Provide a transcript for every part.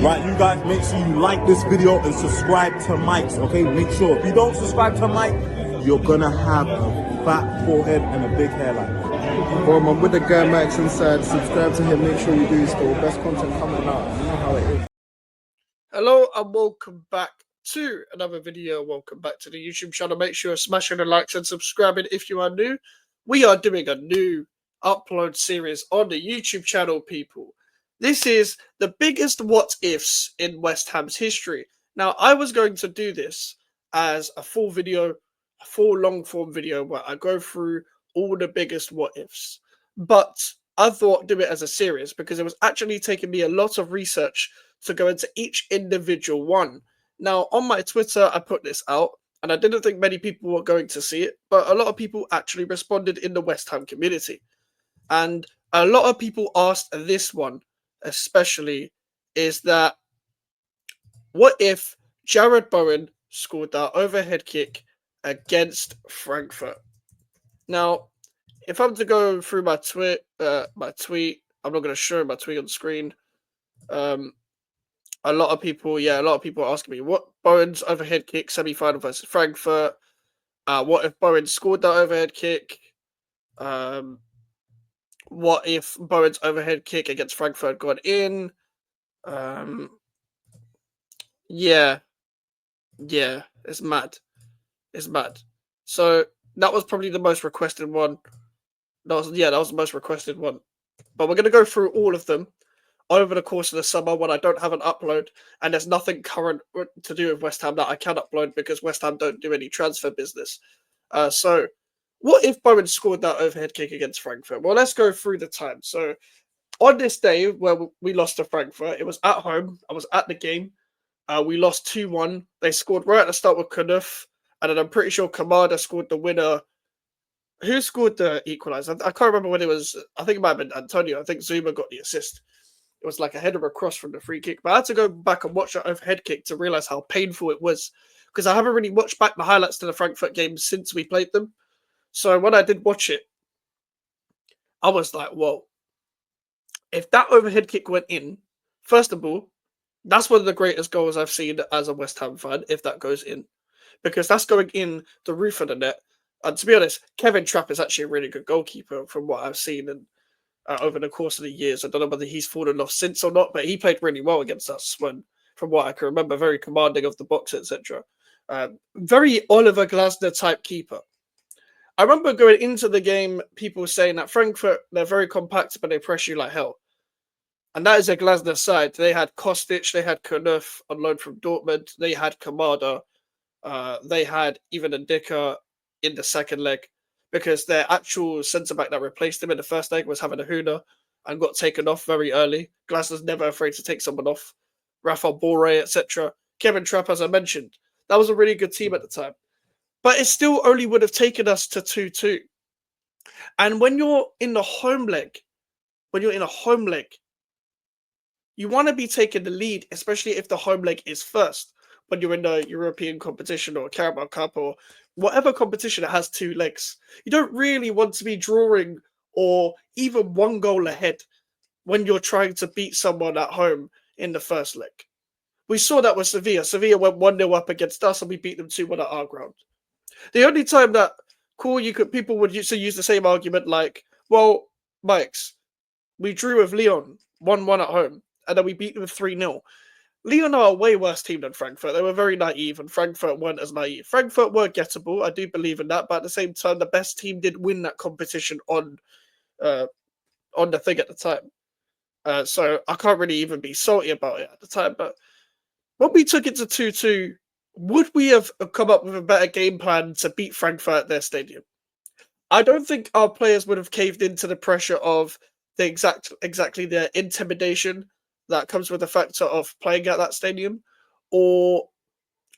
Right, you guys, make sure you like this video and subscribe to Mike's, okay? Make sure. If you don't subscribe to Mike, you're gonna have a fat forehead and a big hairline. Boom, I'm with the guy Max inside. Subscribe to him, make sure you do. Still best content coming out. You know how it is. Hello and welcome back to another video. Welcome back to the YouTube channel. Make sure you're smashing the likes and subscribing if you are new. We are doing a new upload series on the YouTube channel, people. This is the biggest what ifs in West Ham's history. Now, I was going to do this as a full video, a full long form video where I go through all the biggest what ifs. But I thought do it as a series because it was actually taking me a lot of research to go into each individual one. Now, on my Twitter, I put this out, and I didn't think many people were going to see it, but a lot of people actually responded in the West Ham community. And a lot of people asked this one, especially, is that what if Jared Bowen scored that overhead kick against Frankfurt? Now, if I'm to go through my tweet, I'm not going to show my tweet on the screen. A lot of people are asking me what Bowen's overhead kick semi-final versus Frankfurt. What if Bowen scored that overhead kick? What if Bowen's overhead kick against Frankfurt got in? Yeah, it's mad. It's mad. So that was probably the most requested one. That was the most requested one. But we're gonna go through all of them over the course of the summer when I don't have an upload and there's nothing current to do with West Ham that I can upload because West Ham don't do any transfer business. So what if Bowen scored that overhead kick against Frankfurt? Well, let's go through the time. So on this day where we lost to Frankfurt, it was at home. I was at the game. We lost 2-1. They scored right at the start with Knuth, and then I'm pretty sure Kamada scored the winner. Who scored the equaliser? I can't remember when it was. I think it might have been Antonio. I think Zuma got the assist. It was like a header across from the free kick. But I had to go back and watch that overhead kick to realise how painful it was. Because I haven't really watched back the highlights to the Frankfurt game since we played them. So when I did watch it, I was like, whoa. If that overhead kick went in, first of all, that's one of the greatest goals I've seen as a West Ham fan, if that goes in. Because that's going in the roof of the net. And to be honest, Kevin Trapp is actually a really good goalkeeper from what I've seen and over the course of the years. I don't know whether he's fallen off since or not, but he played really well against us from what I can remember, very commanding of the box, etc. Very Oliver Glasner type keeper. I remember going into the game, people saying that Frankfurt, they're very compact, but they press you like hell. And that is a Glasner side. They had Kostic, they had Knuth on loan from Dortmund, they had Kamada, they had even Ndicka in the second leg, because their actual centre-back that replaced him in the first leg was having a hooner and got taken off very early. Glasner's never afraid to take someone off. Rafa Borre, etc. Kevin Trapp, as I mentioned. That was a really good team at the time. But it still only would have taken us to 2-2. And when you're in the home leg, you want to be taking the lead, especially if the home leg is first. When you're in the European competition or Carabao Cup or whatever competition that has two legs. You don't really want to be drawing or even one goal ahead when you're trying to beat someone at home in the first leg. We saw that with Sevilla. Sevilla went 1-0 up against us and we beat them 2-1 at our ground. The only time that people would use the same argument like, well, Mikes, we drew with Lyon 1-1 at home and then we beat them 3-0. Lyon are a way worse team than Frankfurt. They were very naive, and Frankfurt weren't as naive. Frankfurt were gettable. I do believe in that, but at the same time, the best team did win that competition on the thing at the time. So I can't really even be salty about it at the time. But when we took it to 2-2, would we have come up with a better game plan to beat Frankfurt at their stadium? I don't think our players would have caved into the pressure of the exactly the intimidation that comes with the factor of playing at that stadium, nor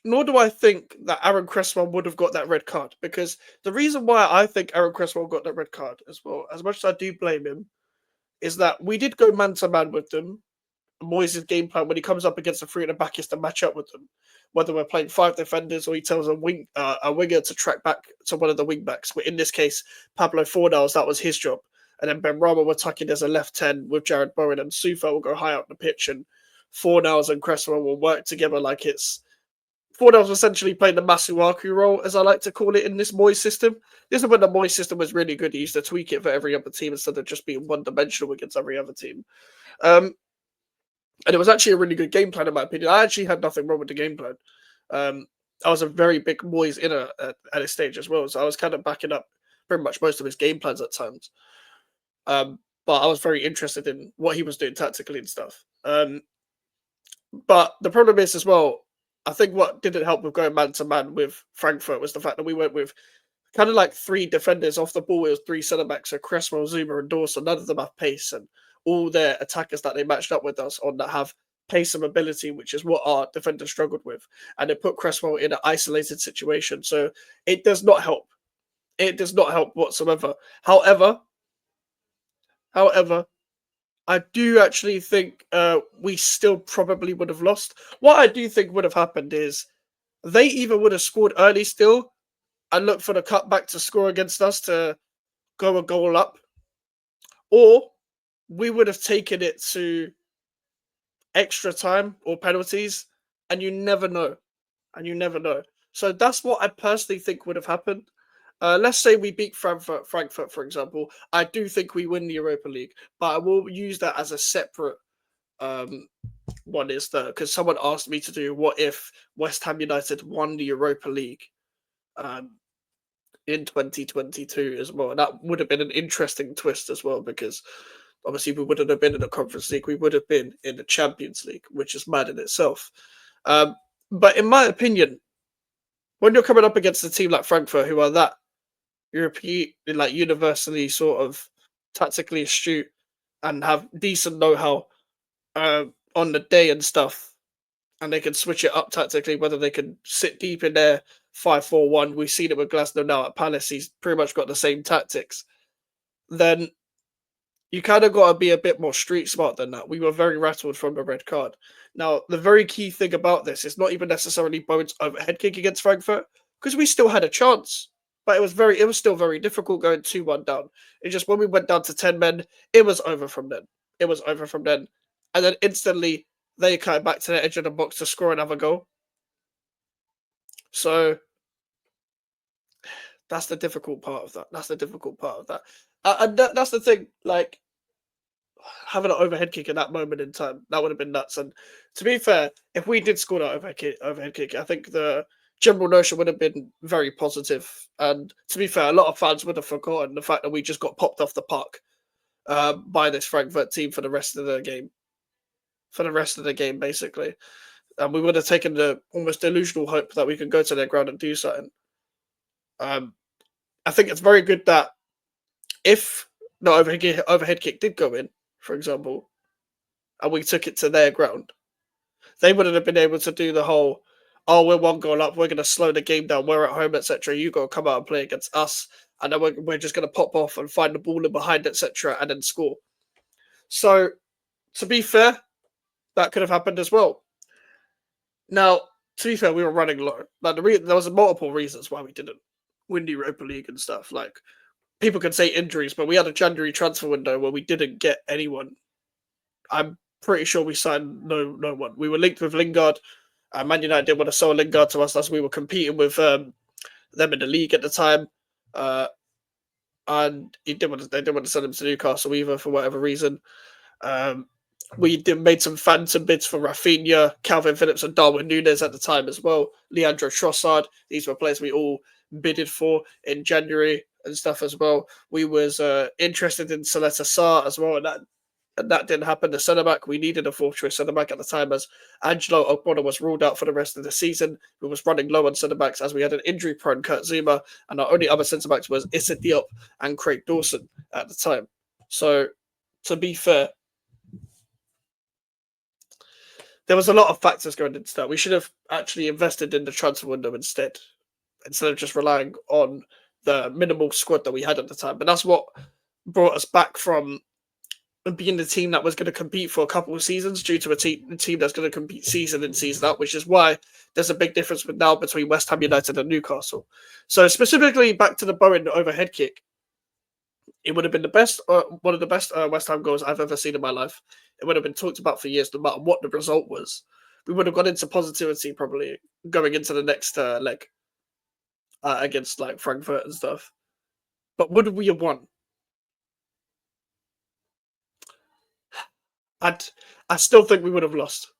do I think that Aaron Cresswell would have got that red card, because the reason why I think Aaron Cresswell got that red card as well, as much as I do blame him, is that we did go man-to-man with them. Moyes' game plan when he comes up against a three at the back is to match up with them, whether we're playing 5 defenders or he tells a winger to track back to one of the wing backs. But in this case, Pablo Fornals, that was his job. And then Ben Rama will tuck in as a left 10 with Jared Bowen, and Sufa will go high up the pitch and Fornals and Cresswell will work together like it's Fornals essentially playing the Masuaku role, as I like to call it, in this Moyes system. This is when the Moyes system was really good. He used to tweak it for every other team instead of just being one-dimensional against every other team. And it was actually a really good game plan, in my opinion. I actually had nothing wrong with the game plan. I was a very big Moyes inner at his stage as well, so I was kind of backing up pretty much most of his game plans at times. But I was very interested in what he was doing tactically and stuff. But the problem is as well, I think what didn't help with going man to man with Frankfurt was the fact that we went with kind of like three defenders off the ball. It was three centre backs, so Cresswell, Zuma, and Dawson. None of them have pace, and all their attackers that they matched up with us on that have pace and mobility, which is what our defenders struggled with. And it put Cresswell in an isolated situation. So it does not help. It does not help whatsoever. However, I do actually think we still probably would have lost. What I do think would have happened is they either would have scored early still and looked for the cutback to score against us to go a goal up, or we would have taken it to extra time or penalties, and you never know. So that's what I personally think would have happened. Let's say we beat Frankfurt, for example. I do think we win the Europa League, but I will use that as a separate one is that because someone asked me to do what if West Ham United won the Europa League in 2022 as well. And that would have been an interesting twist as well, because obviously we wouldn't have been in the Conference League, we would have been in the Champions League, which is mad in itself. But in my opinion, when you're coming up against a team like Frankfurt, who are that European, like universally sort of tactically astute and have decent know-how on the day and stuff, and they can switch it up tactically, whether they can sit deep in their 5-4-1. We've seen it with Glasgow now at Palace. He's pretty much got the same tactics. Then you kind of got to be a bit more street smart than that. We were very rattled from the red card. Now, the very key thing about this is not even necessarily Bowen's overhead kick against Frankfurt, because we still had a chance. But it was still very difficult going 2-1 down. It's just when we went down to 10 men, it was over from then. And then instantly, they came back to the edge of the box to score another goal. So, that's the difficult part of that. And that's the thing, like, having an overhead kick in that moment in time, that would have been nuts. And to be fair, if we did score that overhead kick, I think the general notion would have been very positive. And to be fair, a lot of fans would have forgotten the fact that we just got popped off the park by this Frankfurt team for the rest of the game. Basically. And we would have taken the almost delusional hope that we could go to their ground and do something. I think it's very good that if the overhead kick did go in, for example, and we took it to their ground, they wouldn't have been able to do the whole, oh, we're one goal up, we're going to slow the game down, we're at home, etc. You got to come out and play against us, and then we're just going to pop off and find the ball in behind, etc., and then score. So, to be fair, that could have happened as well. Now, to be fair, we were running low. Like there was multiple reasons why we didn't win the Europa League and stuff. Like, people could say injuries, but we had a January transfer window where we didn't get anyone. I'm pretty sure we signed no one. We were linked with Lingard. Man United didn't want to sell Lingard to us as we were competing with them in the league at the time. And they didn't want to send him to Newcastle either for whatever reason. We made some phantom bids for Rafinha, Calvin Phillips, and Darwin Núñez at the time as well. Leandro Trossard. These were players we all bidded for in January and stuff as well. We was interested in Saleta Sarr as well, and that didn't happen. The centre-back, we needed a fourth-choice centre-back at the time as Angelo Ogbonna was ruled out for the rest of the season. We was running low on centre-backs as we had an injury-prone Kurt Zuma, and our only other centre-backs was Issa Diop and Craig Dawson at the time. So, to be fair, there was a lot of factors going into that. We should have actually invested in the transfer window instead of just relying on the minimal squad that we had at the time. But that's what brought us back from being the team that was going to compete for a couple of seasons due to a team that's going to compete season in, season out, which is why there's a big difference now between West Ham United and Newcastle. So specifically back to the Bowen overhead kick. It would have been one of the best West Ham goals I've ever seen in my life. It would have been talked about for years, no matter what the result was. We would have gone into positivity probably going into the next leg against like Frankfurt and stuff. But would we have won? I still think we would have lost.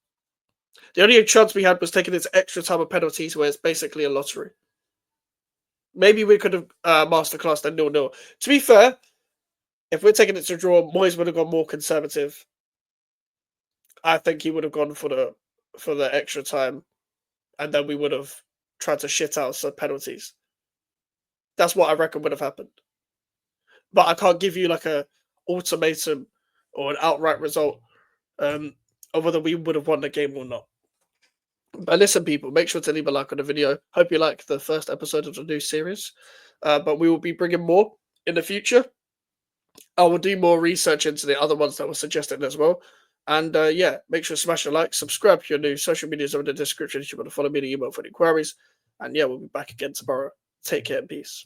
The only chance we had was taking it to extra time of penalties, where it's basically a lottery. Maybe we could have masterclassed at 0-0. To be fair, if we're taking it to draw, Moyes would have gone more conservative. I think he would have gone for the extra time, and then we would have tried to shit out some penalties. That's what I reckon would have happened. But I can't give you like a ultimatum or an outright result of whether we would have won the game or not. But listen, people, make sure to leave a like on the video. Hope you like the first episode of the new series. But we will be bringing more in the future. I will do more research into the other ones that were suggested as well. And yeah, make sure to smash a like, subscribe to your new social medias in the description if you want to follow me and email for any queries. And yeah, we'll be back again tomorrow. Take care and peace.